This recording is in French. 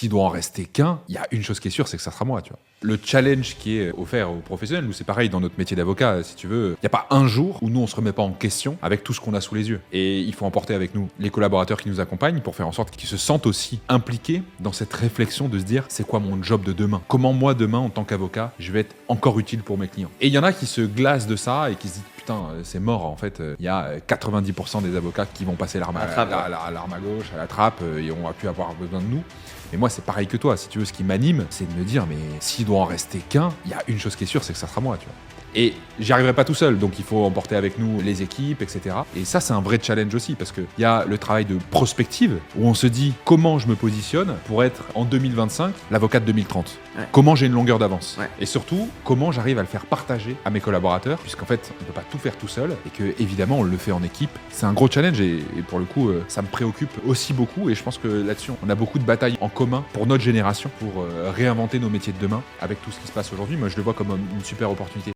s'il doit en rester qu'un, il y a une chose qui est sûre, c'est que ça sera moi, tu vois. Le challenge qui est offert aux professionnels, nous c'est pareil dans notre métier d'avocat, si tu veux, il n'y a pas un jour où nous on se remet pas en question avec tout ce qu'on a sous les yeux. Et il faut emporter avec nous les collaborateurs qui nous accompagnent pour faire en sorte qu'ils se sentent aussi impliqués dans cette réflexion de se dire c'est quoi mon job de demain? Comment moi demain en tant qu'avocat, je vais être encore utile pour mes clients? Et il y en a qui se glacent de ça et qui se disent putain, c'est mort en fait. Il y a 90% des avocats qui vont passer l'arme à gauche, à la trappe et on va plus avoir besoin de nous. Mais moi, c'est pareil que toi. Si tu veux, ce qui m'anime, c'est de me dire, mais s'il doit en rester qu'un, il y a une chose qui est sûre, c'est que ça sera moi, tu vois. Et j'y arriverai pas tout seul, donc il faut emporter avec nous les équipes, etc. Et ça, c'est un vrai challenge aussi, parce qu'il y a le travail de prospective, où on se dit comment je me positionne pour être en 2025 l'avocat de 2030. Ouais. Comment j'ai une longueur d'avance. Ouais. Et surtout, comment j'arrive à le faire partager à mes collaborateurs, puisqu'en fait, on peut pas tout faire tout seul, et que évidemment, on le fait en équipe. C'est un gros challenge, et pour le coup, ça me préoccupe aussi beaucoup, et je pense que là-dessus, on a beaucoup de batailles en commun pour notre génération, pour réinventer nos métiers de demain, avec tout ce qui se passe aujourd'hui. Moi, je le vois comme une super opportunité.